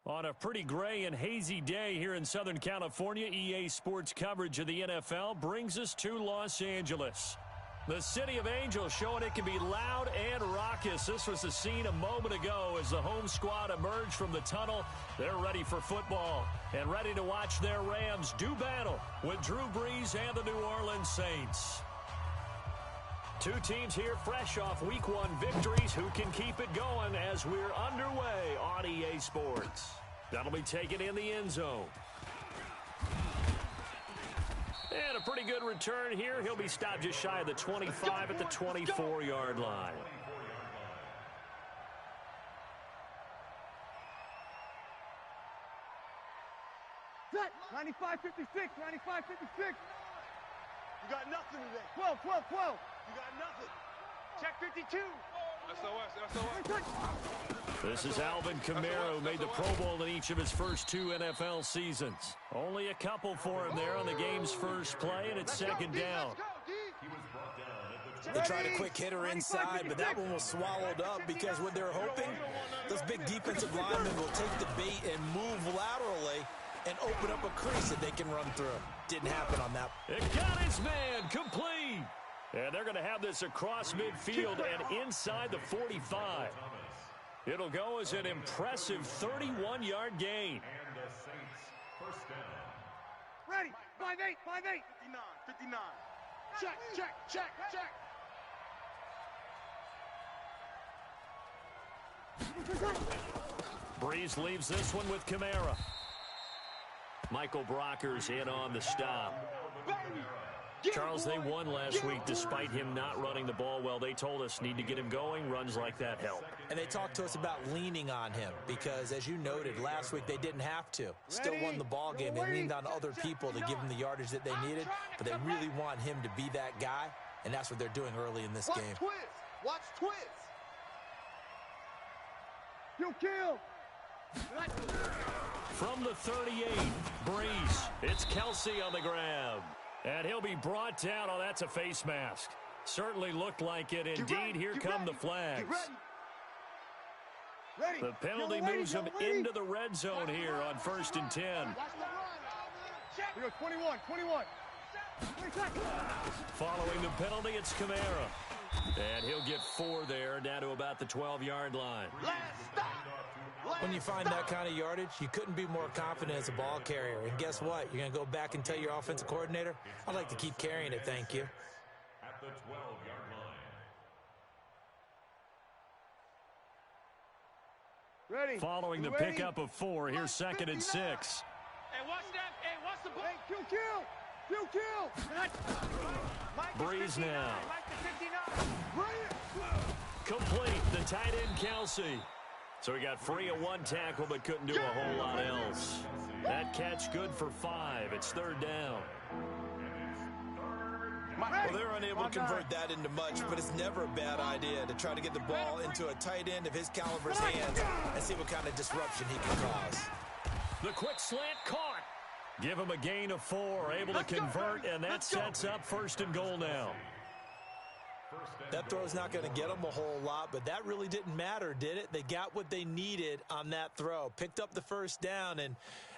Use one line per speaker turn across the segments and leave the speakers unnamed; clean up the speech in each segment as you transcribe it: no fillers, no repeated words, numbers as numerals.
On a pretty gray and hazy day here in Southern California, EA Sports coverage of the NFL brings us to Los Angeles. The City of Angels showing it can be loud and raucous. This was the scene a moment ago as the home squad emerged from the tunnel. They're ready for football and ready to watch their Rams do battle with Drew Brees and the New Orleans Saints. Two teams here fresh off Week 1 victories. Who can keep it going as we're underway on EA Sports? That'll be taken in the end zone. And a pretty good return here. He'll be stopped just shy of the 25 at the 24-yard line.
Set. 95-56, 95-56.
You got nothing today.
12.
You got nothing. Check 52. SOS.
This is Alvin Kamara, who made the Pro Bowl in each of his first 2 NFL seasons. Only a couple for him there on the game's first play, and it's second down.
They tried a quick hitter inside, but that one was swallowed up because what they're hoping, those big defensive linemen will take the bait and move laterally and open up a crease that they can run through. Didn't happen on that.
It got his man complete. And they're going to have this across midfield and inside the 45. It'll go as an impressive 31-yard gain.
And the Saints first down.
Ready. 5-8.
59. Check.
Brees leaves this one with Kamara. Michael Brocker's in on the stop. Charles, they won last week despite him not running the ball well. They told us need to get him going. Runs like that help.
And they talked to us about leaning on him because, as you noted, last week they didn't have to. Still won the ball game. They leaned on other people to give them the yardage that they needed, but they really want him to be that guy, and that's what they're doing early in this game.
Watch twist.
You kill.
From the 38, Brees. It's Kelsey on the grab. And he'll be brought down. Oh, that's a face mask. Certainly looked like it. Indeed, here come the flags. The penalty moves him into the red zone here on 1st and 10.
We go 21.
Following the penalty, it's Kamara. And he'll get 4 there, down to about the 12-yard line.
When you find that kind of yardage, you couldn't be more confident as a ball carrier. And guess what? You're going to go back and tell your offensive coordinator, I'd like to keep carrying it, thank you.
At the 12-yard line.
Ready.
Following the pickup of 4, here's 2nd and 6.
Hey, watch that. Hey, watch the ball.
Hey, kill.
Brees now.
Right.
Complete, the tight end Kelsey. So he got free of 1 tackle but couldn't do a whole lot else. That catch good for 5. It's 3rd down.
Well, they're unable to convert that into much, but it's never a bad idea to try to get the ball into a tight end of his caliber's hands and see what kind of disruption he can cause.
The quick slant caught. Give him a gain of 4, able to convert, and that sets up 1st and goal now.
That throw's not going to get them a whole lot, but that really didn't matter, did it? They got what they needed on that throw. Picked up the 1st down, and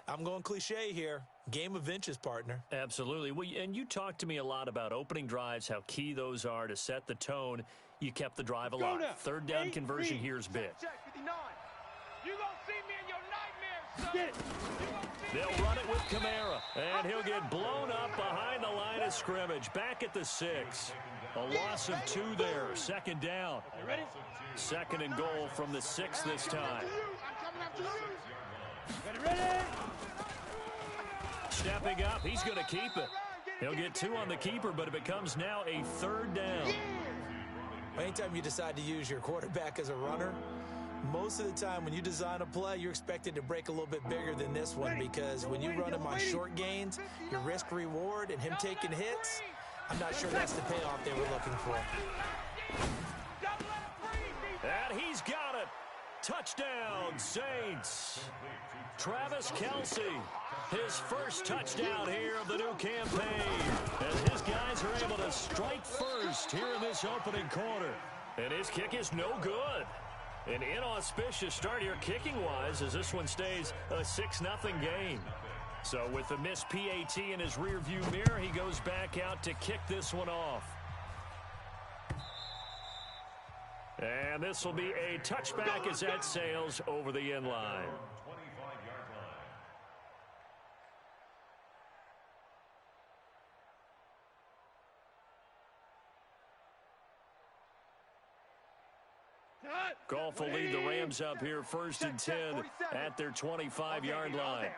I'm going cliche here. Game of inches, partner.
Absolutely. Well, and you talked to me a lot about opening drives, how key those are to set the tone. You kept the drive alive. 3rd down conversion here is big.
Check 59. You gonna see me in your nightmares, son.
They'll run it with Kamara, and he'll get blown up behind the line of scrimmage. Back at the 6. A loss of 2 there. 2nd down. 2nd and goal from the 6 this time.
Ready.
Stepping up, he's going to keep it. He'll get 2 on the keeper, but it becomes now a 3rd down.
Anytime you decide to use your quarterback as a runner, most of the time when you design a play, you're expected to break a little bit bigger than this one because when you run him on short gains, your risk-reward and him taking hits, I'm not sure that's the payoff they were looking for.
And he's got it. Touchdown, Saints. Travis Kelsey, his first touchdown here of the new campaign. As his guys are able to strike first here in this opening quarter. And his kick is no good. An inauspicious start here kicking-wise as this one stays a 6-0 game. So with the missed PAT in his rearview mirror, he goes back out to kick this one off. And this will be a touchback as that sails over the end line. Goff will lead the Rams up here 1st and 10 at their 25-yard line.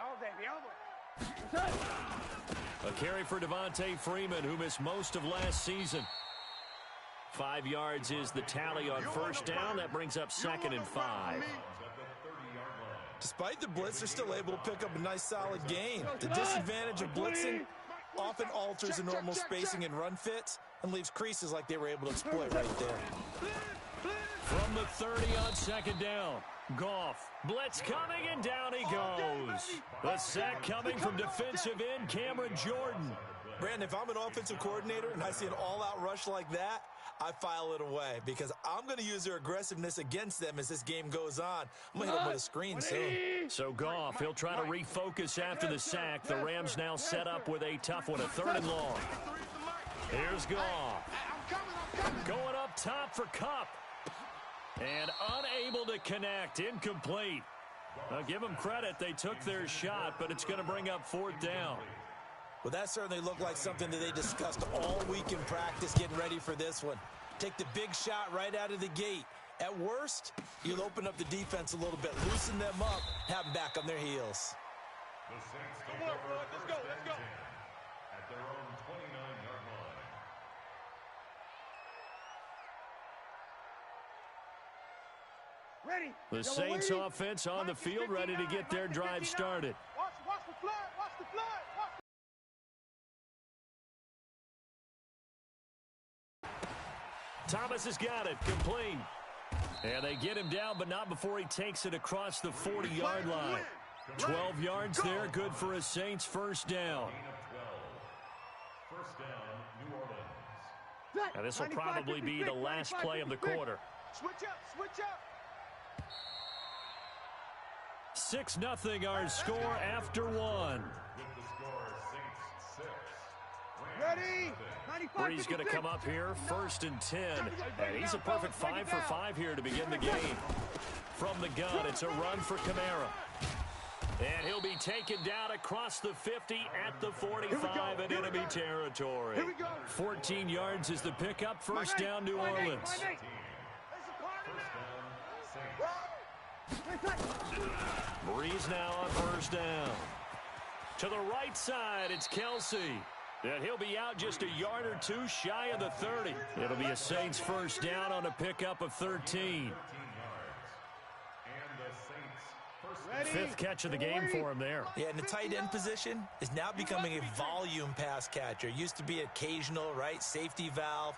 A carry for Devontae Freeman, who missed most of last season. 5 yards is the tally on first down. That brings up 2nd and 5.
Despite the blitz, they're still able to pick up a nice, solid gain. The disadvantage of blitzing often alters the normal spacing and run fits and leaves creases like they were able to exploit right there.
From the 30 on 2nd down, Goff. Blitz coming, and down he goes. The sack coming from defensive end Cameron Jordan.
Brandon, if I'm an offensive coordinator and I see an all-out rush like that, I file it away because I'm going to use their aggressiveness against them as this game goes on. I'm going to hit them with a screen soon.
So Goff, he'll try to refocus after the sack. The Rams now set up with a tough one, a 3rd and long. Here's Goff. Going up top for Kupp. And unable to connect, incomplete. Now give them credit, they took their shot, but it's going to bring up 4th down.
Well, that certainly looked like something that they discussed all week in practice getting ready for this one. Take the big shot right out of the gate. At worst, you'll open up the defense a little bit, loosen them up, have them back on their heels.
Come on, bro. Let's go. Let's go.
At their own 29-yard line.
Ready.
The Saints offense on the field, ready to get their drive started.
Watch the flood. Watch the flood.
Thomas has got it, complete. And they get him down, but not before he takes it across the 40-yard line. 12 yards there, good for a Saints first down.
First down, New Orleans.
And this will probably be the last play of the quarter.
Switch up.
6-0 our score after one.
With the score, Saints 6.
Ready.
Bree's going to come up here, 1st and 10. And he's a perfect 5 for 5 here to begin the game. From the gun, it's a run for Kamara. And he'll be taken down across the 50 at the 45 in enemy territory. 14 yards is the pickup, first down New Orleans. Breeze now on first down. To the right side, it's Kelsey. And he'll be out just a yard or two shy of the 30. It'll be a Saints first down on a pickup of 13. 5th catch of the game for him there.
Yeah, and the tight end position is now becoming a volume pass catcher. It used to be occasional, right? Safety valve.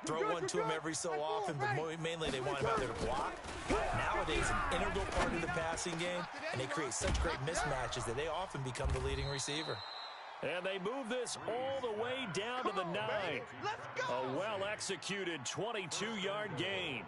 Throw one to him every so often, but mainly they want him out there to block. Nowadays, an integral part of the passing game, and they create such great mismatches that they often become the leading receiver.
And they move this all the way down to the 9. A well-executed 22-yard gain.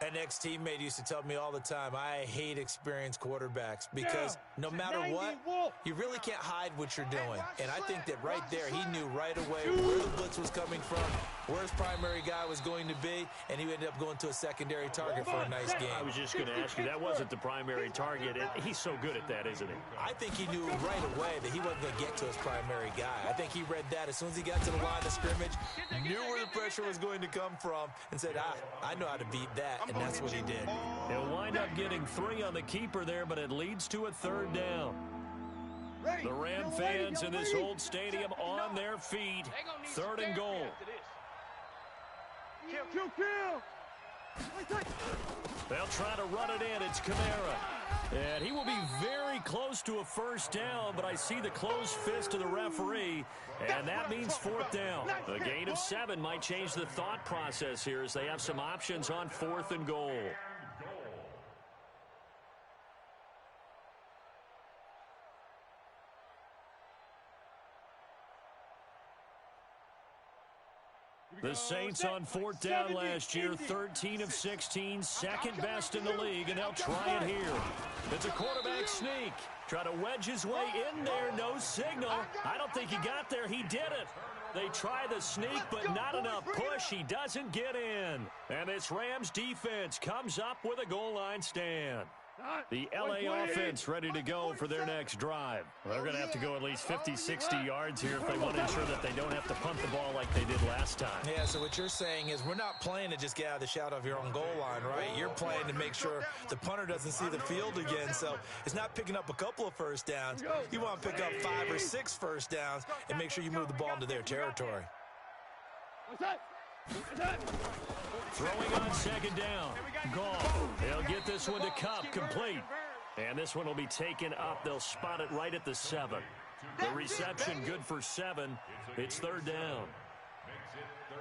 An ex-teammate used to tell me all the time, I hate experienced quarterbacks because no matter what, you really can't hide what you're doing. And I think that right there, he knew right away where the blitz was coming from, where his primary guy was going to be, and he ended up going to a secondary target for a nice game.
I was just going to ask you, that wasn't the primary target. He's so good at that, isn't he?
I think he knew right away that he wasn't going to get to his primary guy. I think he read that as soon as he got to the line of scrimmage, knew where the pressure was going to come from, and said, I know how to beat that. And that's what he did.
He'll wind up getting 3 on the keeper there, but it leads to a 3rd down. The Ram fans in this old stadium on their feet. 3rd and goal.
Kill.
They'll try to run it in. It's Kamara. And he will be very close to a first down, but I see the closed fist of the referee, and that means 4th down. A gain of 7 might change the thought process here as they have some options on 4th and goal.
Here
The Saints on fourth down last year, 13 of 16, second best in the league, and they'll try it here. It's a quarterback sneak. Try to wedge his way in there, no signal. I don't think he got there. He did it. They try the sneak, but not enough push. He doesn't get in. And this Rams defense comes up with a goal line stand. The LA offense ready to go for their next drive. Well, they're going to have to go at least 50, 60 yards here if they want to ensure that they don't have to punt the ball like they did last time.
Yeah, so what you're saying is we're not playing to just get out of the shadow of your own goal line, right? You're playing to make sure the punter doesn't see the field again. So it's not picking up a couple of first downs. You want to pick up 5 or 6 first downs and make sure you move the ball into their territory.
Throwing on second down. Gone. They'll get this one to Cup, complete. And this one will be taken up. They'll spot it right at the 7. The reception good for 7. It's third down.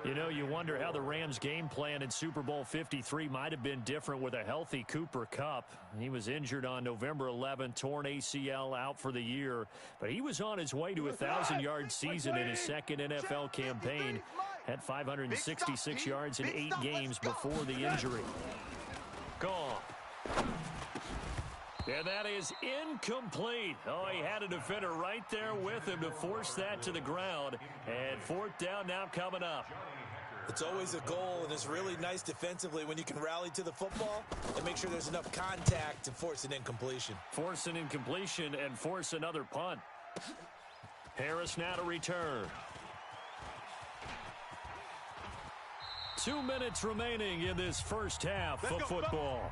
You know, you wonder how the Rams' game plan in Super Bowl 53 might have been different with a healthy Cooper Kupp. He was injured on November 11th, torn ACL, out for the year. But he was on his way to a 1,000-yard season in his second NFL campaign. Had 566 yards in 8 games before the injury. Gone. And that is incomplete. Oh, he had a defender right there with him to force that to the ground. And fourth down now coming up.
It's always a goal, and it's really nice defensively when you can rally to the football and make sure there's enough contact to force an incompletion.
Force an incompletion and force another punt. Harris now to return. 2 minutes remaining in this first half of football.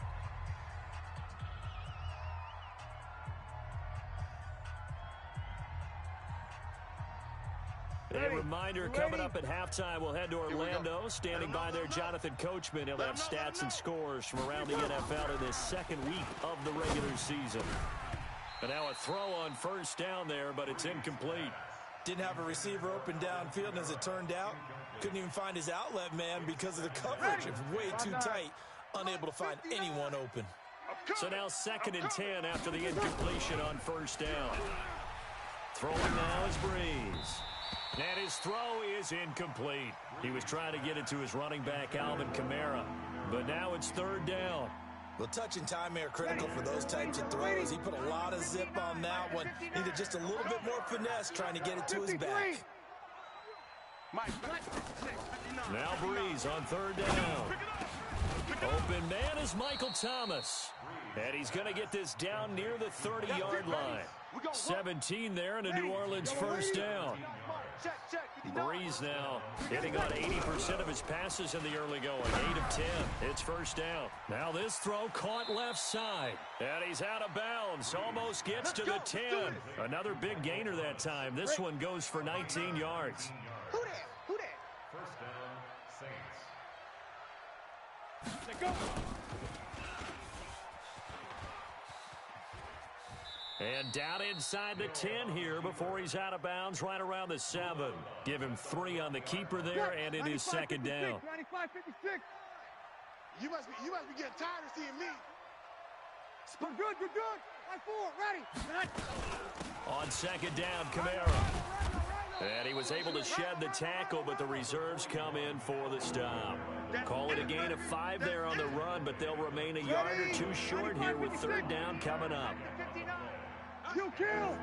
A reminder, coming up at halftime, we'll head to Orlando. Standing by there, Jonathan Coachman. He'll have stats and scores from around the NFL in this second week of the regular season. And now a throw on first down there, but it's incomplete.
Didn't have a receiver open downfield, and as it turned out, couldn't even find his outlet man because of the coverage. It was way too tight, unable to find anyone open.
So now 2nd and 10 after the incompletion on first down. Throwing now is Breeze. And his throw is incomplete. He was trying to get it to his running back, Alvin Kamara. But now it's third down.
Well, touch and timing are critical for those types of throws. He put a lot of zip on that one. Needed just a little bit more finesse trying to get it to his back.
Now Breeze on third down. Open man is Michael Thomas. And he's going to get this down near the 30-yard line. 17 there and a New Orleans first down. Breeze now hitting on 80% of his passes in the early going. 8 of 10. It's first down. Now this throw caught left side. And he's out of bounds. Almost gets to the 10. Another big gainer that time. This one goes for 19 yards.
Who that? Who that?
First down, Saints.
Let's go.
And down inside the 10 here before he's out of bounds right around the 7. Give him 3 on the keeper there, and it is second down.
95-56. You must be getting tired of seeing me. You're good, you're good. 5-4, ready.
On second down, Kamara. And he was able to shed the tackle, but the reserves come in for the stop. Call it a gain of 5 there on the run, but they'll remain a yard or 2 short here with third down coming up.
You kill.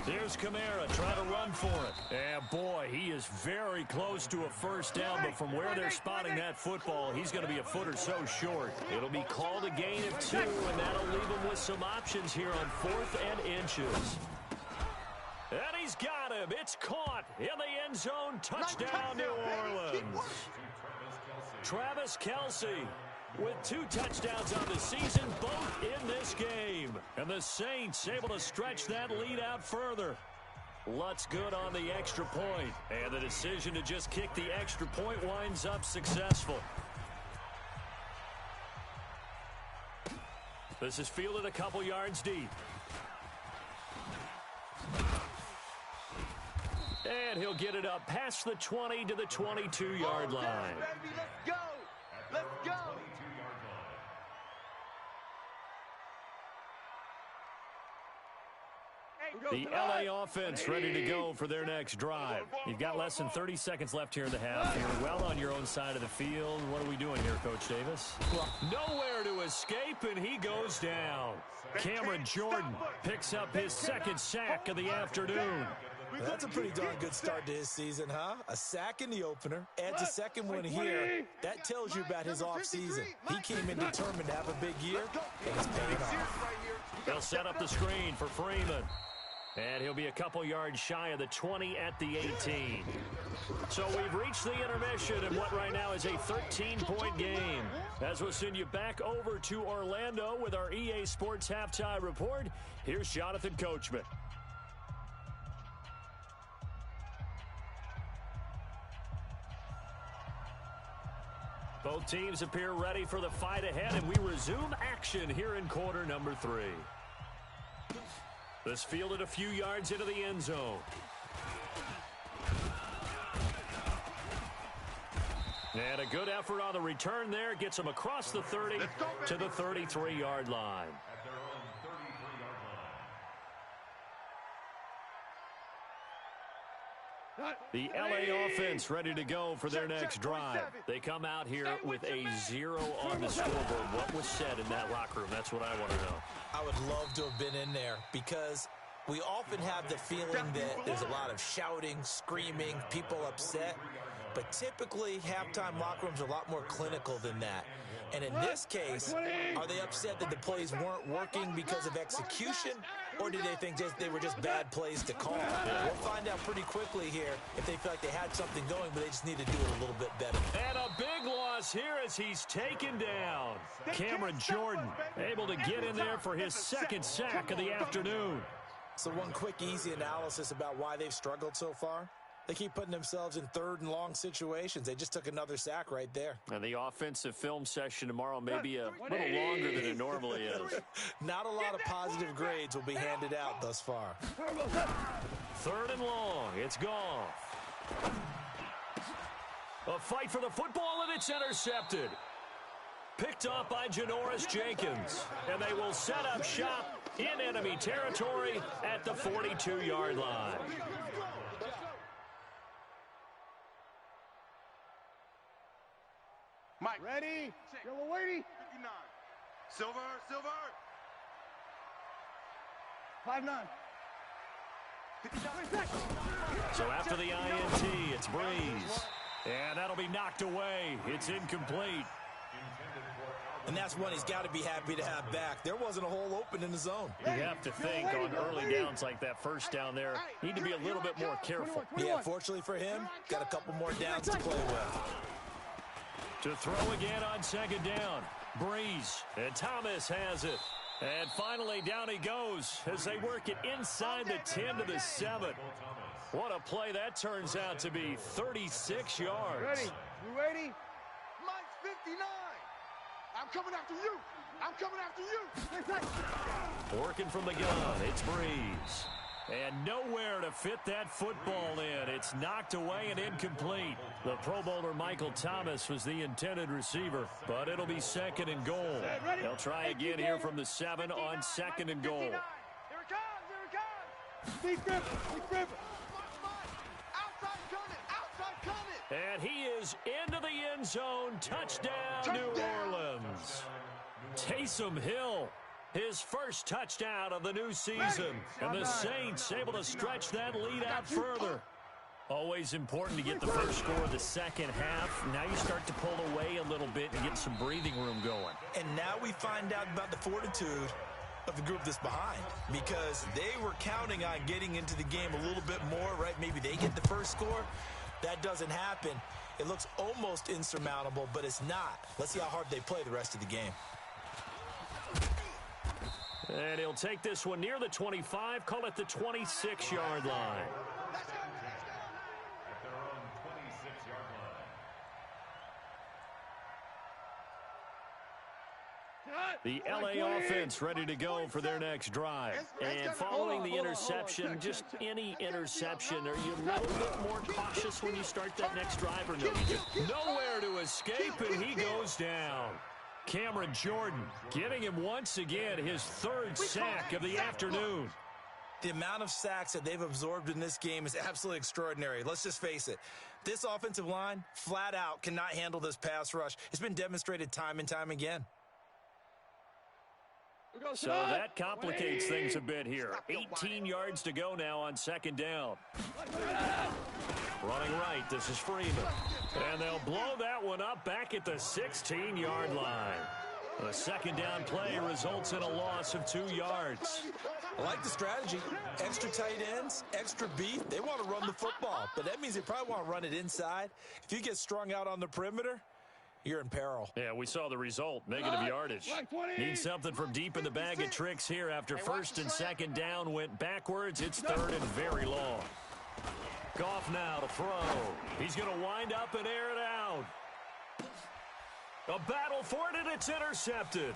Here's Kamara trying to run for it. And boy, he is very close to a first down, but from where they're spotting that football, he's going to be a foot or so short. It'll be called a gain of 2, and that'll leave him with some options here on 4th and inches. And he's got him. It's caught in the end zone. Touchdown, New Orleans. Travis Kelce with 2 touchdowns on the season, both in this game. And the Saints able to stretch that lead out further. Lutz good on the extra point. And the decision to just kick the extra point winds up successful. This is fielded a couple yards deep. And he'll get it up past the 20 to the 22-yard line.
Let's go. Let's go.
The LA offense ready to go for their next drive. You've got less than 30 seconds left here in the half. You're well on your own side of the field. What are we doing here, Coach Davis? Well, nowhere to escape, and he goes down. Cameron Jordan picks up his second sack of the afternoon.
Well, that's a pretty darn good start to his season, huh? A sack in the opener, adds a second one here. That tells you about his offseason. He came in determined to have a big year, and it's paying off.
They'll set up the screen for Freeman. And he'll be a couple yards shy of the 20 at the 18. So we've reached the intermission in what right now is a 13-point game. As we'll send you back over to Orlando with our EA Sports Halftime Report, here's Jonathan Coachman. Both teams appear ready for the fight ahead, and we resume action here in quarter number 3. This fielded a few yards into the end zone. And a good effort on the return there. Gets them across the 30 to the 33-yard line. The LA offense ready to go for their next drive. They come out here with a 0 on the scoreboard. What was said in that locker room? That's what I want to know.
I would love to have been in there because we often have the feeling that there's a lot of shouting, screaming, people upset. But typically, halftime locker rooms are a lot more clinical than that. And in this case, are they upset that the plays weren't working because of execution, or do they think they were just bad plays to call? We'll find out pretty quickly here if they feel like they had something going, but they just need to do it a little bit better.
And a big loss here as he's taken down. Cameron Jordan able to get in there for his second sack of the afternoon.
So one quick, easy analysis about why they've struggled so far. They keep putting themselves in third and long situations. They just took another sack right there.
And the offensive film session tomorrow may be a little longer than it normally is.
Not a lot of positive grades will be handed out thus far.
Third and long. It's Goff. A fight for the football, and it's intercepted. Picked up by Janoris Jenkins. And they will set up shop in enemy territory at the 42-yard line.
Mike. Ready. Yellow weighty. 59. Silver. 5-9.
So after the INT, it's Breeze. And that'll be knocked away. It's incomplete.
And that's one he's got to be happy to have back. There wasn't a hole open in the zone.
You have to think on early downs like that first down there, need to be a little bit more careful.
Yeah, fortunately for him, got a couple more downs to play with.
To throw again on second down. Breeze. And Thomas has it. And finally, down he goes as they work it inside the 10 to the 7. What a play that turns out to be. 36 yards.
Ready. You ready? Mike's 59. I'm coming after you. I'm coming after you.
Working from the gun. It's Breeze. And nowhere to fit that football in. It's knocked away and incomplete. The Pro Bowler Michael Thomas was the intended receiver, but it'll be second and goal. They'll try again here from the 7 on second and goal.
Here it comes.
Steve Griffin.
Outside coming.
And he is into the end zone. Touchdown, New Orleans. Taysom Hill. His first touchdown of the new season. And the Saints able to stretch that lead out further. Always important to get the first score of the second half. Now you start to pull away a little bit and get some breathing room going.
And now we find out about the fortitude of the group that's behind, because they were counting on getting into the game a little bit more, right? Maybe they get the first score. That doesn't happen. It looks almost insurmountable, but it's not. Let's see how hard they play the rest of the game.
And he'll take this one near the 25, call it the 26-yard line.
At their own 26-yard line.
The LA offense ready to go for their next drive. And following the interception, just any interception, are you a little bit more cautious when you start that next drive, or no? Nowhere to escape, and he goes down. Cameron Jordan getting him once again his third sack of the afternoon.
The amount of sacks that they've absorbed in this game is absolutely extraordinary. Let's just face it. This offensive line, flat out, cannot handle this pass rush. It's been demonstrated time and time again.
So that complicates things a bit here. 18 yards to go now on second down. Running right, this is Freeman. And they'll blow that one up back at the 16-yard line. The second down play results in a loss of 2 yards.
I like the strategy. Extra tight ends, extra beef. They want to run the football, but that means they probably want to run it inside. If you get strung out on the perimeter, you're in peril.
Yeah, we saw the result. Negative yardage. Need something from deep in the bag of tricks here after first and second down went backwards. It's third and very long. Goff now to throw. He's going to wind up and air it out. A battle for it, and it's intercepted.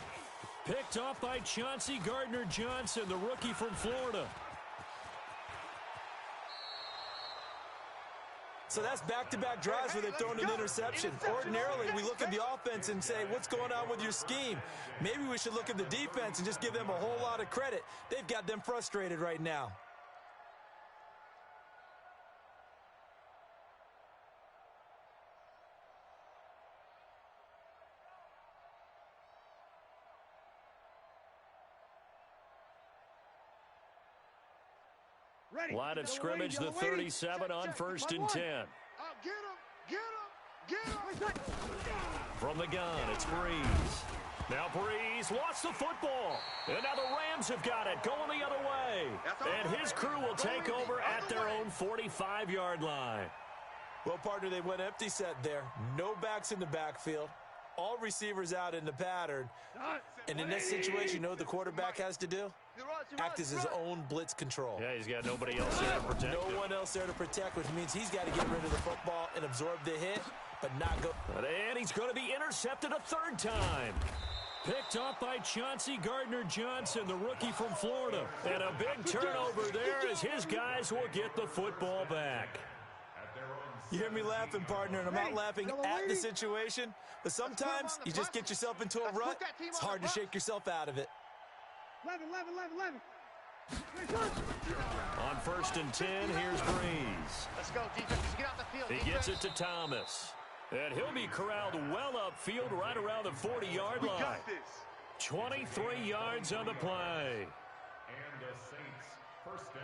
Picked off by Chauncey Gardner-Johnson, the rookie from Florida.
So that's back-to-back drives where they've thrown an interception. Ordinarily, we look at the offense and say, what's going on with your scheme? Maybe we should look at the defense and just give them a whole lot of credit. They've got them frustrated right now.
Line of scrimmage, the 37 on first and 10.
Get him.
From the gun, it's Breeze. Now Breeze lost the football. And now the Rams have got it, going the other way. And his crew will take over at their own 45-yard line.
Well, partner, they went empty set there. No backs in the backfield. All receivers out in the pattern. And in this situation, you know what the quarterback has to do? Act as his own blitz control.
Yeah, he's got nobody else there to protect him.
No one else there to protect, which means he's got to get rid of the football and absorb the hit, but not go.
And he's going to be intercepted a third time. Picked off by Chauncey Gardner-Johnson, the rookie from Florida. And a big turnover there as his guys will get the football back.
You hear me laughing, partner, and I'm not laughing at the situation, but sometimes you just get yourself into a rut. It's hard to shake yourself out of it.
11.
On first and 10, here's Breeze.
Let's go, defense. Get out the field.
He gets it to Thomas. And he'll be corralled well upfield right around the 40-yard line. 23 yards on the play.
And the Saints first down.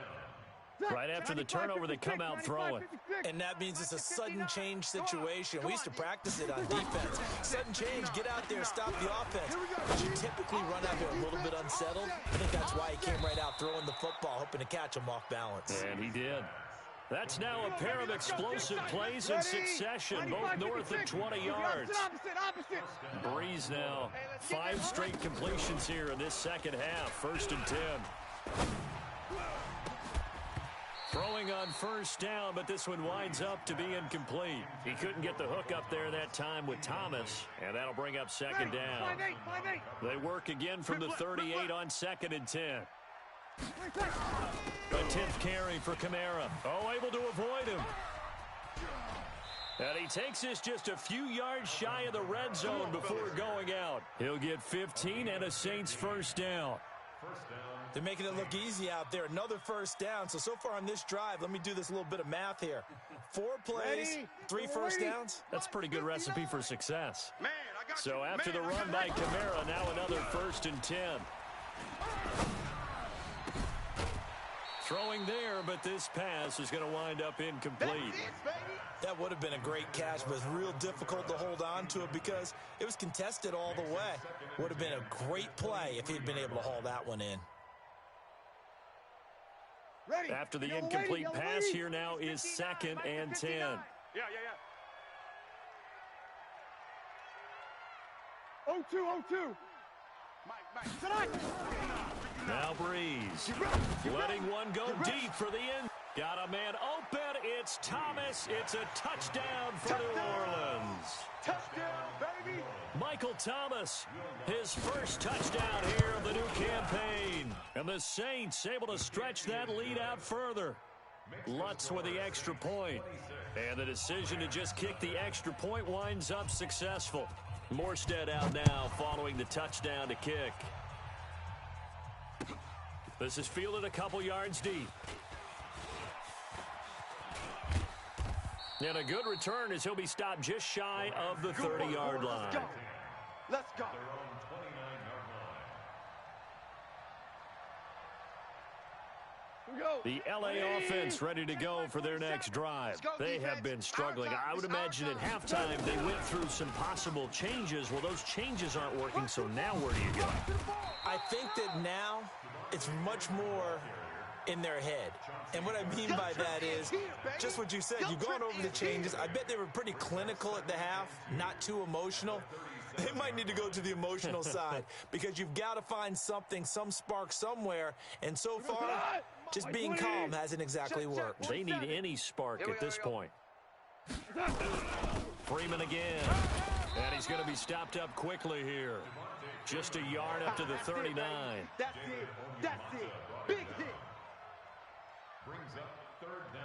Right after the turnover, they come out throwing.
And that means it's a sudden change situation. We used to practice it on defense. Sudden change, get out there, stop the offense. But you typically run out there a little bit unsettled. I think that's why he came right out throwing the football, hoping to catch him off balance.
And he did. That's now a pair of explosive plays in succession, both north of 20 yards. Breeze now, 5 straight completions here in this second half, first and 10. Throwing on first down, but this one winds up to be incomplete. He couldn't get the hook up there that time with Thomas, and that'll bring up second down. They work again from the 38 on second and 10. A 10th carry for Kamara. Oh, able to avoid him. And he takes this just a few yards shy of the red zone before going out. He'll get 15 and a Saints first down.
They're making it look easy out there. Another first down. So far on this drive, let me do this little bit of math here. 4 plays, 3 first downs.
That's a pretty good recipe for success. So after the run by Kamara, now another first and 10. Throwing there, but this pass is going to wind up incomplete.
That would have been a great catch, but it's real difficult to hold on to it because it was contested all the way. Would have been a great play if he'd been able to haul that one in.
After the incomplete pass, here now is second and 10.
Yeah.
0-2. Mike.
Now Breeze. Letting one go deep for the end. Got a man open. It's Thomas. It's a touchdown for New Orleans.
Touchdown, baby.
Michael Thomas, his first touchdown here of the new campaign. And the Saints able to stretch that lead out further. Lutz with the extra point. And the decision to just kick the extra point winds up successful. Morstead out now following the touchdown to kick. This is fielded a couple yards deep. And a good return as he'll be stopped just shy of the 30-yard line.
Let's go.
The LA offense ready to go for their next drive. They have been struggling. I would imagine at halftime they went through some possible changes. Well, those changes aren't working, so now where do you go?
I think that now it's much more in their head. And what I mean by that is just what you said. You've gone over the changes. I bet they were pretty clinical at the half, not too emotional. They might need to go to the emotional side because you've got to find something, some spark somewhere. And so far, just being calm hasn't exactly worked.
They need any spark at this point. Freeman again. And he's going to be stopped up quickly here. Just a yard up to the 39.
That's it. That's it. Big hit.
Brings up third down.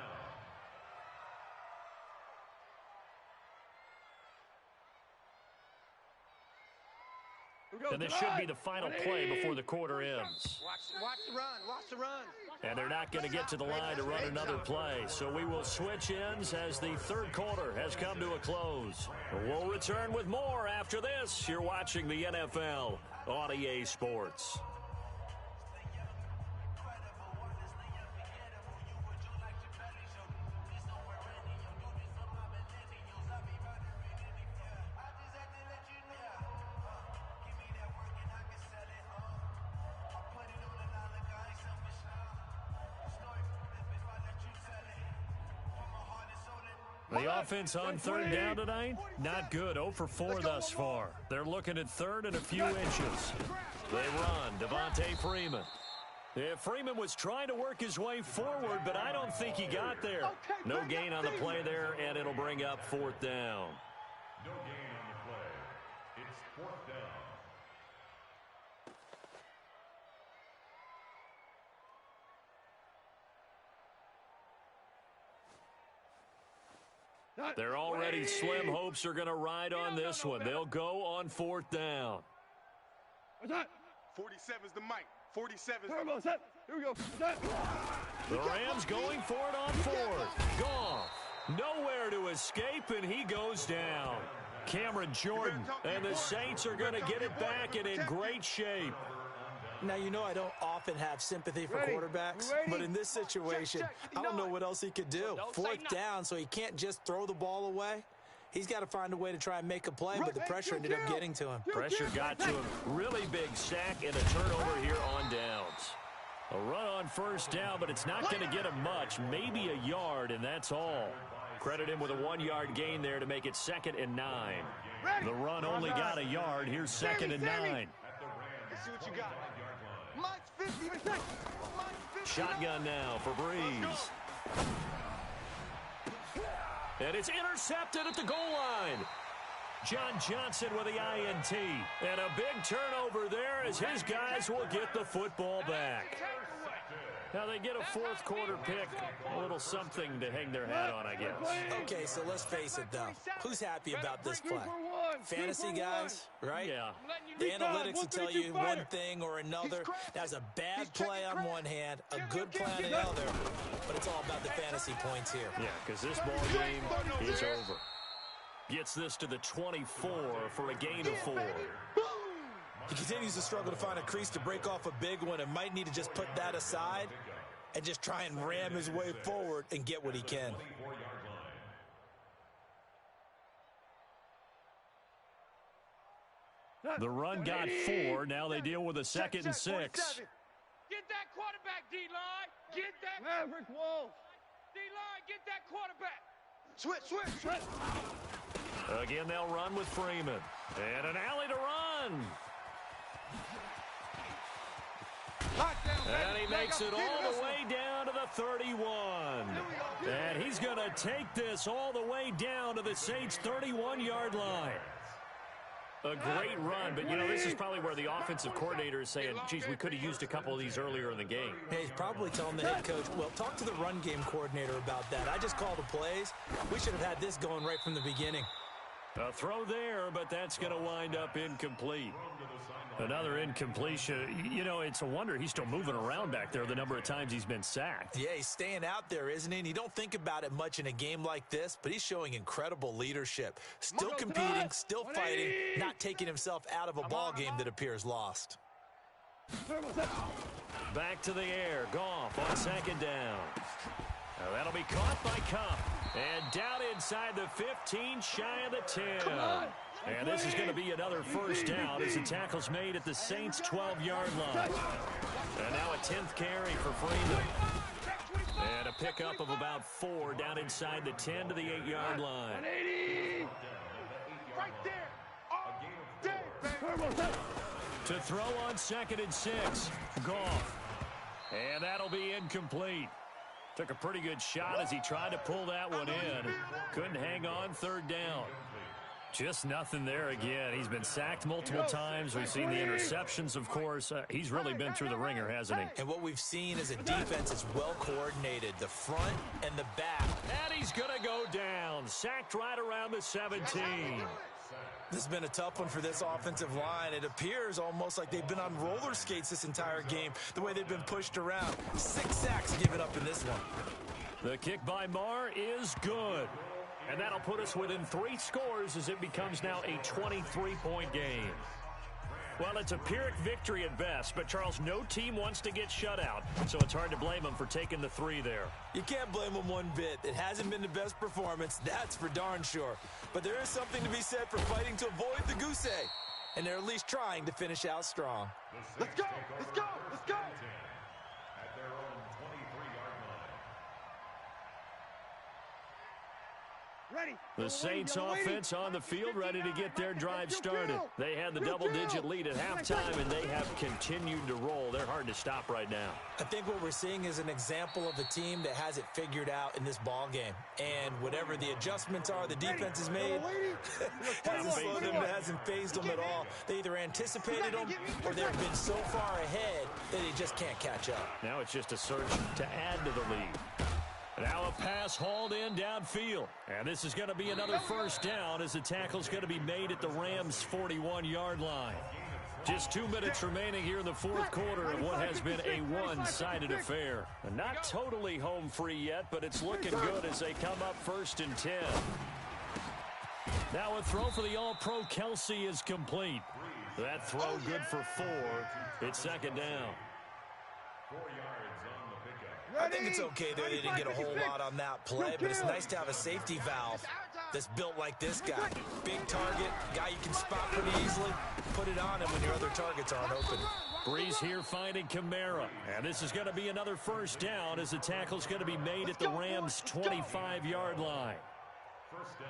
And this should be the final play before the quarter ends.
Watch the run. Watch the run.
And they're not going to get to the line to run another play. So we will switch ends as the third quarter has come to a close. We'll return with more after this. You're watching the NFL on EA Sports. The offense on third down tonight, not good. 0 for 4 thus far. They're looking at third and a few inches. They run. Devontae Freeman. Yeah, Freeman was trying to work his way forward, but I don't think he got there. No gain on the play there, and it'll bring up fourth down.
No gain on the play. It's fourth down.
They're already slim hopes are going to ride on this one. They'll go on fourth down.
47's the mic. 47's
Here we go.
The Rams going for it on fourth. Goff, nowhere to escape, and he goes down. Cameron Jordan and the Saints are going to get it back and in great shape.
Now, you know I don't often have sympathy for quarterbacks, but in this situation, I don't know what else he could do. Fourth down, so he can't just throw the ball away. He's got to find a way to try and make a play, but the pressure ended up getting to him.
Pressure got to him. Really big sack and a turnover here on downs. A run on first down, but it's not going to get him much, maybe a yard, and that's all. Credit him with a 1-yard gain there to make it 2nd and 9. The run only got a yard. Here's 2nd and 9.
Let's see what you got. Mike's 50.
Shotgun now for Breeze. And it's intercepted at the goal line. John Johnson with the INT. And a big turnover there as his guys will get the football back. Now they get a fourth quarter pick, a little something to hang their hat on, I guess.
Okay, so let's face it, though. Who's happy about this play? Fantasy guys, right?
Yeah.
The analytics will tell you one thing or another. That's a bad play on one hand, a good play on the other, but it's all about the fantasy points here.
Yeah, because this ball game is over. Gets this to the 24 for a gain of 4.
He continues to struggle to find a crease to break off a big one and might need to just put that aside and just try and ram his way forward and get what he can.
The run got 4. Now they deal with a 2nd and 6.
Get that quarterback, D-line. Get that.
Maverick Wolf.
D-line, get that quarterback.
Switch.
Again, they'll run with Freeman. And an alley to run. And he makes it all the way down to the 31. And he's going to take this all the way down to the Saints' 31-yard line. A great run, but, you know, this is probably where the offensive coordinator is saying, geez, we could have used a couple of these earlier in the game.
Hey, he's probably telling the head coach, well, talk to the run game coordinator about that. I just called the plays. We should have had this going right from the beginning.
A throw there, but that's going to wind up incomplete. Another incompletion. You know, it's a wonder he's still moving around back there the number of times he's been sacked.
Yeah, he's staying out there, isn't he? And you don't think about it much in a game like this, but he's showing incredible leadership. Still competing, still fighting, not taking himself out of a ball game that appears lost.
Back to the air. Goff on second down. Now that'll be caught by Cup. And down inside the 15, shy of the 10. And this is going to be another first down as the tackle's made at the Saints' 12-yard line. And now a 10th carry for Freeman. And a pickup of about 4 down inside the 10 to the 8-yard line.
Right there.
To throw on 2nd and 6. Goff. And that'll be incomplete. Took a pretty good shot as he tried to pull that one in. Couldn't hang on 3rd down. Just nothing there again. He's been sacked multiple times. We've seen the interceptions, of course. He's really been through the ringer, hasn't he?
And what we've seen is a defense that's well coordinated, the front and the back.
And he's going to go down. Sacked right around the 17.
This has been a tough one for this offensive line. It appears almost like they've been on roller skates this entire game, the way they've been pushed around. 6 sacks given up in this one.
The kick by Marr is good. And that'll put us within 3 scores as it becomes now a 23-point game. Well, it's a Pyrrhic victory at best, but, Charles, no team wants to get shut out, so it's hard to blame them for taking the 3 there.
You can't blame them one bit. It hasn't been the best performance, that's for darn sure. But there is something to be said for fighting to avoid the goose egg, and they're at least trying to finish out strong.
Let's go! Let's go! Let's go!
At their own 23-yard line.
Ready.
The Saints offense on the field, ready to get their drive started. They had the double-digit lead at halftime, and they have continued to roll. They're hard to stop right now.
I think what we're seeing is an example of a team that has it figured out in this ball game. And whatever the adjustments are the defense has made, hasn't slowed them, hasn't phased them at all. They either anticipated them or they've been so far ahead that they just can't catch up.
Now it's just a search to add to the lead. Now a pass hauled in downfield. And this is going to be another first down as the tackle's going to be made at the Rams' 41-yard line. Just 2 minutes remaining here in the 4th quarter of what has been a one-sided affair. And not totally home free yet, but it's looking good as they come up 1st and 10. Now a throw for the All-Pro Kelsey is complete. That throw good for 4. It's 2nd down.
4 yards on the pickup.
I think it's okay there they didn't get a whole lot on that play, but it's nice to have a safety valve that's built like this guy. Big target, guy you can spot pretty easily. Put it on him when your other targets aren't open.
Breeze here finding Kamara. And this is going to be another first down as the tackle's going to be made at the Rams' 25-yard line.
First down,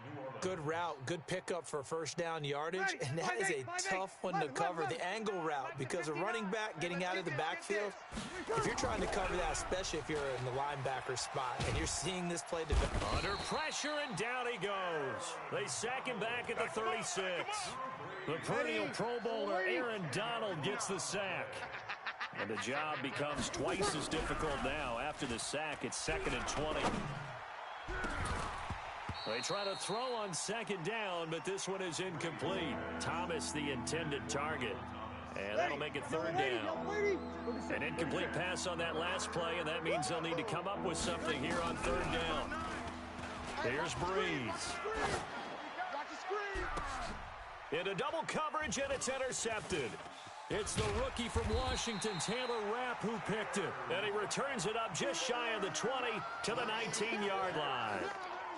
New Orleans.
Good route, good pickup for first down yardage, and that is a tough one to cover, the angle route, because a running back getting out of the backfield, if you're trying to cover that, especially if you're in the linebacker spot, and you're seeing this play develop.
Under pressure, and down he goes. They sack him back at the 36. The perennial Pro Bowler Aaron Donald gets the sack. And the job becomes twice as difficult now. After the sack, it's 2nd and 20. They try to throw on 2nd down, but this one is incomplete. Thomas, the intended target. And that'll make it 3rd down. An incomplete pass on that last play, and that means they'll need to come up with something here on 3rd down. Here's Breeze. Into double coverage, and it's intercepted. It's the rookie from Washington, Taylor Rapp, who picked it. And he returns it up just shy of the 20 to the 19-yard line.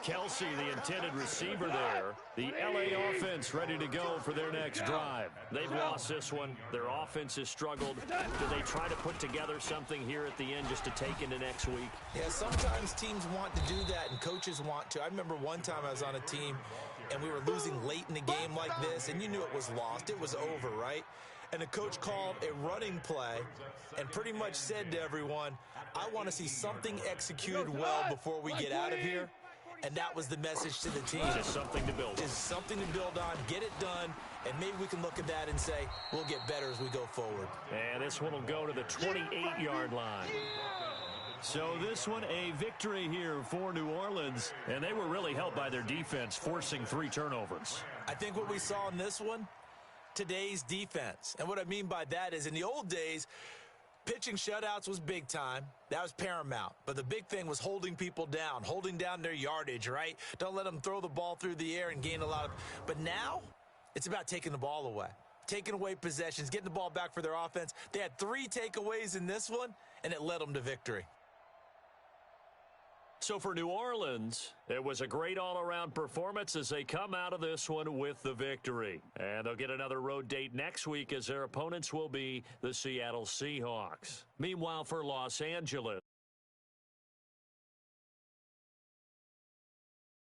Kelsey, the intended receiver there. The L.A. offense ready to go for their next drive. They've lost this one. Their offense has struggled. Do they try to put together something here at the end just to take into next week?
Yeah, sometimes teams want to do that, and coaches want to. I remember one time I was on a team, and we were losing late in a game like this, and you knew it was lost. It was over, right? And the coach called a running play and pretty much said to everyone, I want to see something executed well before we get out of here. And that was the message to the team.
Just something to build.
Just something to build on, get it done, and maybe we can look at that and say, we'll get better as we go forward.
And this one will go to the 28-yard line. So this one, a victory here for New Orleans, and they were really helped by their defense, forcing 3 turnovers.
I think what we saw in this one, today's defense. And what I mean by that is in the old days, pitching shutouts was big time. That was paramount. But the big thing was holding people down, holding down their yardage, right? Don't let them throw the ball through the air and gain a lot of. But now it's about taking the ball away, taking away possessions, getting the ball back for their offense. They had 3 takeaways in this one, and it led them to victory.
So for New Orleans, it was a great all-around performance as they come out of this one with the victory. And they'll get another road date next week as their opponents will be the Seattle Seahawks. Meanwhile, for Los Angeles,